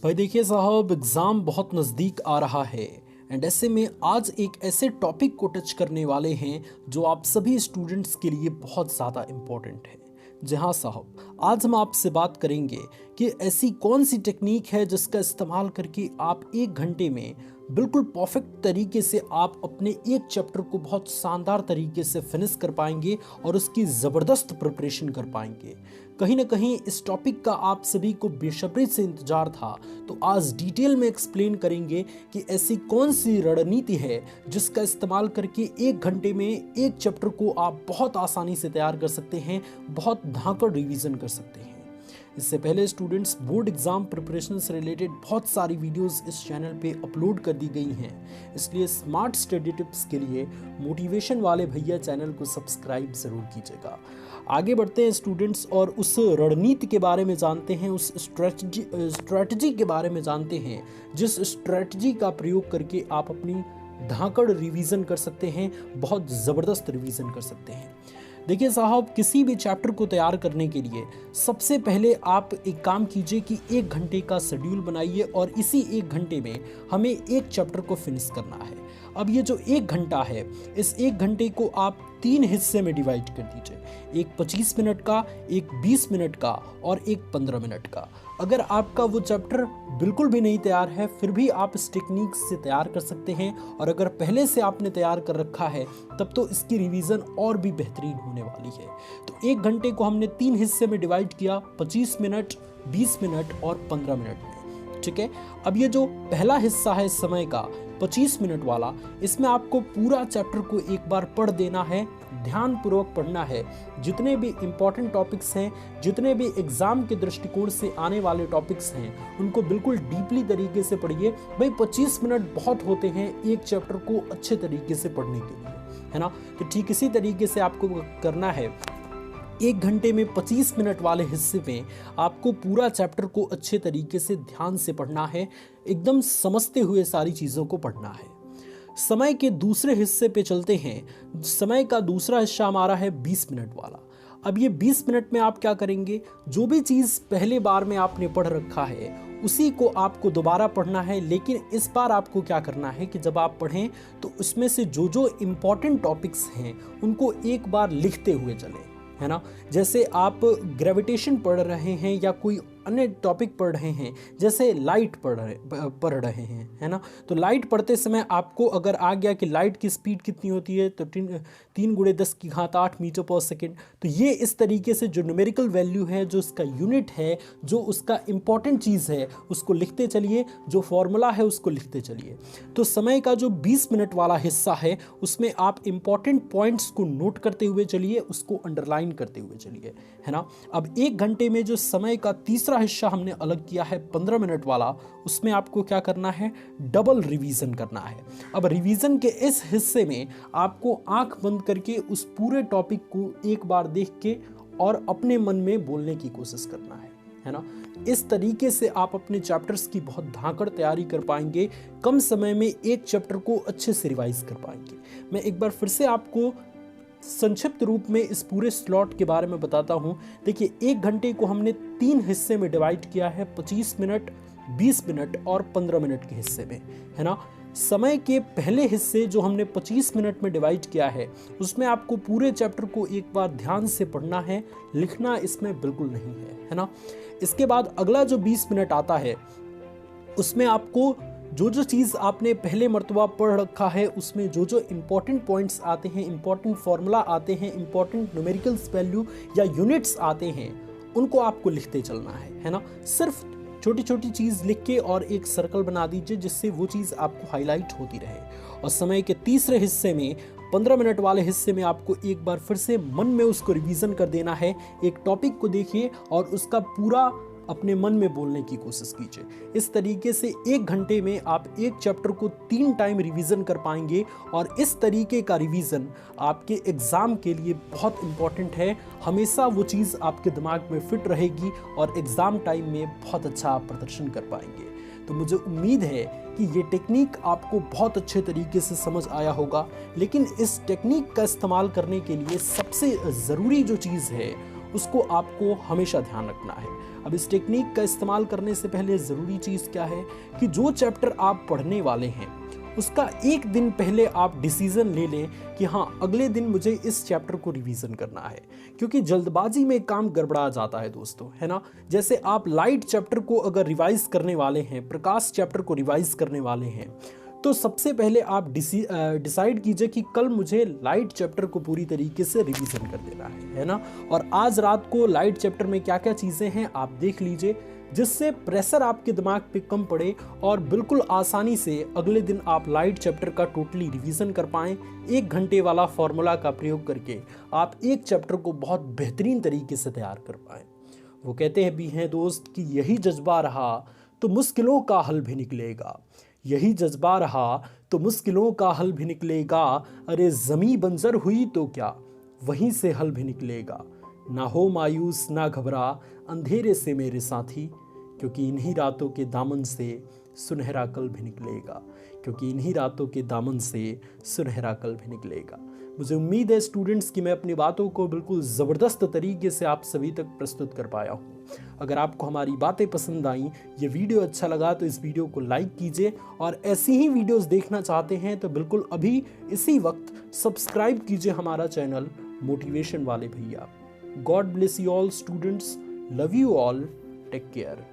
भाई देखिए साहब, एग्ज़ाम बहुत नज़दीक आ रहा है एंड ऐसे में आज एक ऐसे टॉपिक को टच करने वाले हैं जो आप सभी स्टूडेंट्स के लिए बहुत ज़्यादा इम्पोर्टेंट है। जी हाँ साहब, आज हम आपसे बात करेंगे कि ऐसी कौन सी टेक्निक है जिसका इस्तेमाल करके आप 1 घंटे में बिल्कुल परफेक्ट तरीके से आप अपने एक चैप्टर को बहुत शानदार तरीके से फिनिश कर पाएंगे और उसकी ज़बरदस्त प्रिपरेशन कर पाएंगे। कहीं ना कहीं इस टॉपिक का आप सभी को बेसब्री से इंतजार था, तो आज डिटेल में एक्सप्लेन करेंगे कि ऐसी कौन सी रणनीति है जिसका इस्तेमाल करके 1 घंटे में एक चैप्टर को आप बहुत आसानी से तैयार कर सकते हैं, बहुत धाकड़ रिवीजन कर सकते हैं। इससे पहले स्टूडेंट्स, बोर्ड एग्जाम प्रिपरेशन से रिलेटेड बहुत सारी वीडियोस इस चैनल पे अपलोड कर दी गई हैं, इसलिए स्मार्ट स्टडी टिप्स के लिए मोटिवेशन वाले भैया चैनल को सब्सक्राइब ज़रूर कीजिएगा। आगे बढ़ते हैं स्टूडेंट्स और उस रणनीति के बारे में जानते हैं, उस स्ट्रेटजी के बारे में जानते हैं जिस स्ट्रेटजी का प्रयोग करके आप अपनी धाकड़ रिवीजन कर सकते हैं, बहुत ज़बरदस्त रिवीजन कर सकते हैं। देखिए साहब, किसी भी चैप्टर को तैयार करने के लिए सबसे पहले आप एक काम कीजिए कि 1 घंटे का शेड्यूल बनाइए और इसी 1 घंटे में हमें एक चैप्टर को फिनिश करना है। अब ये जो 1 घंटा है, इस 1 घंटे को आप 3 हिस्से में डिवाइड कर दीजिए, एक 25 मिनट का, एक 20 मिनट का और एक 15 मिनट का। अगर आपका वो चैप्टर बिल्कुल भी नहीं तैयार है, फिर भी आप इस टेक्निक से तैयार कर सकते हैं, और अगर पहले से आपने तैयार कर रखा है तब तो इसकी रिवीजन और भी बेहतरीन होने वाली है। तो 1 घंटे को हमने 3 हिस्से में डिवाइड किया, 25 मिनट, 20 मिनट और 15 मिनट में। ठीक है, अब ये जो पहला हिस्सा है समय का 25 मिनट वाला, इसमें आपको पूरा चैप्टर को एक बार पढ़ देना है, ध्यानपूर्वक पढ़ना है। जितने भी इम्पॉर्टेंट टॉपिक्स हैं, जितने भी एग्जाम के दृष्टिकोण से आने वाले टॉपिक्स हैं, उनको बिल्कुल डीपली तरीके से पढ़िए। भाई 25 मिनट बहुत होते हैं एक चैप्टर को अच्छे तरीके से पढ़ने के लिए, है ना। तो ठीक इसी तरीके से आपको करना है। 1 घंटे में 25 मिनट वाले हिस्से में आपको पूरा चैप्टर को अच्छे तरीके से ध्यान से पढ़ना है, एकदम समझते हुए सारी चीज़ों को पढ़ना है। समय के दूसरे हिस्से पे चलते हैं। समय का दूसरा हिस्सा हमारा है 20 मिनट वाला। अब ये 20 मिनट में आप क्या करेंगे, जो भी चीज़ पहले बार में आपने पढ़ रखा है उसी को आपको दोबारा पढ़ना है, लेकिन इस बार आपको क्या करना है कि जब आप पढ़ें तो उसमें से जो जो इम्पॉर्टेंट टॉपिक्स हैं उनको एक बार लिखते हुए चलें, है ना। जैसे आप ग्रेविटेशन पढ़ रहे हैं या कोई अन्य टॉपिक पढ़ रहे हैं, जैसे लाइट पढ़ रहे हैं, है ना। तो लाइट पढ़ते समय आपको अगर आ गया कि लाइट की स्पीड कितनी होती है, तो 3 × 10⁸ मीटर पर सेकेंड, तो ये इस तरीके से जो न्यूमेरिकल वैल्यू है, जो उसका यूनिट है, जो उसका इम्पॉर्टेंट चीज़ है, उसको लिखते चलिए, जो फॉर्मूला है उसको लिखते चलिए। तो समय का जो 20 मिनट वाला हिस्सा है उसमें आप इम्पॉर्टेंट पॉइंट्स को नोट करते हुए चलिए, उसको अंडरलाइन करते हुए चलिए, है ना। अब 1 घंटे में जो समय का तीसरा हिस्सा हमने अलग किया है 15 मिनट वाला, उसमें आपको क्या करना है, डबल रिवीजन करना है। अब रिवीजन के इस हिस्से में आपको आंख बंद करके उस पूरे टॉपिक को एक बार देख के और अपने मन में बोलने की कोशिश करना है ना। इस तरीके से आप अपने चैप्टर्स की बहुत धाकड़ तैयारी कर पाएंगे, कम समय में एक चैप्टर को अच्छे से रिवाइज कर पाएंगे। मैं एक बार फिर से आपको संक्षिप्त रूप में इस पूरे स्लॉट के बारे में बताता हूं। देखिए, 1 घंटे को हमने 3 हिस्से में डिवाइड किया है, 25 मिनट, 20 मिनट और 15 मिनट के हिस्से में, है ना। समय के पहले हिस्से जो हमने 25 मिनट में डिवाइड किया है, उसमें आपको पूरे चैप्टर को एक बार ध्यान से पढ़ना है, लिखना इसमें बिल्कुल नहीं है ना। इसके बाद अगला जो 20 मिनट आता है, उसमें आपको जो जो चीज़ आपने पहले मर्तबा पढ़ रखा है उसमें जो जो इम्पॉर्टेंट पॉइंट्स आते हैं, इम्पॉर्टेंट फार्मूला आते हैं, इम्पॉर्टेंट न्यूमेरिकल्स वैल्यू या यूनिट्स आते हैं, उनको आपको लिखते चलना है ना। सिर्फ छोटी छोटी चीज़ लिख के और एक सर्कल बना दीजिए जिससे वो चीज़ आपको हाईलाइट होती रहे। और समय के तीसरे हिस्से में 15 मिनट वाले हिस्से में आपको एक बार फिर से मन में उसको रिवीजन कर देना है। एक टॉपिक को देखिए और उसका पूरा अपने मन में बोलने की कोशिश कीजिए। इस तरीके से 1 घंटे में आप एक चैप्टर को 3 टाइम रिवीजन कर पाएंगे, और इस तरीके का रिवीजन आपके एग्ज़ाम के लिए बहुत इम्पॉर्टेंट है। हमेशा वो चीज़ आपके दिमाग में फिट रहेगी और एग्ज़ाम टाइम में बहुत अच्छा आप प्रदर्शन कर पाएंगे। तो मुझे उम्मीद है कि ये टेक्निक आपको बहुत अच्छे तरीके से समझ आया होगा। लेकिन इस टेक्निक का इस्तेमाल करने के लिए सबसे ज़रूरी जो चीज़ है उसको आपको हमेशा ध्यान रखना है। अब इस टेक्निक का इस्तेमाल करने से पहले ज़रूरी चीज़ क्या है कि जो चैप्टर आप पढ़ने वाले हैं उसका एक दिन पहले आप डिसीजन ले लें कि हाँ, अगले दिन मुझे इस चैप्टर को रिवीजन करना है, क्योंकि जल्दबाजी में काम गड़बड़ा जाता है दोस्तों, है ना। जैसे आप लाइट चैप्टर को अगर रिवाइज करने वाले हैं, प्रकाश चैप्टर को रिवाइज करने वाले हैं, तो सबसे पहले आप डिसाइड कीजिए कि कल मुझे लाइट चैप्टर को पूरी तरीके से रिवीजन कर देना है ना। और आज रात को लाइट चैप्टर में क्या क्या चीज़ें हैं आप देख लीजिए, जिससे प्रेशर आपके दिमाग पे कम पड़े और बिल्कुल आसानी से अगले दिन आप लाइट चैप्टर का टोटली रिवीजन कर पाएँ। 1 घंटे वाला फॉर्मूला का प्रयोग करके आप एक चैप्टर को बहुत बेहतरीन तरीके से तैयार कर पाएँ। वो कहते हैं भी हैं दोस्त कि यही जज्बा रहा तो मुश्किलों का हल भी निकलेगा, यही जज्बा रहा तो मुश्किलों का हल भी निकलेगा। अरे ज़मीं बंजर हुई तो क्या, वहीं से हल भी निकलेगा। ना हो मायूस ना घबरा अंधेरे से मेरे साथी, क्योंकि इन्हीं रातों के दामन से सुनहरा कल भी निकलेगा, क्योंकि इन्हीं रातों के दामन से सुनहरा कल भी निकलेगा। मुझे उम्मीद है स्टूडेंट्स कि मैं अपनी बातों को बिल्कुल ज़बरदस्त तरीके से आप सभी तक प्रस्तुत कर पाया हूँ। अगर आपको हमारी बातें पसंद आई, ये वीडियो अच्छा लगा तो इस वीडियो को लाइक कीजिए, और ऐसी ही वीडियोस देखना चाहते हैं तो बिल्कुल अभी इसी वक्त सब्सक्राइब कीजिए हमारा चैनल मोटिवेशन वाले भैया। God bless you all students, love you all, take care.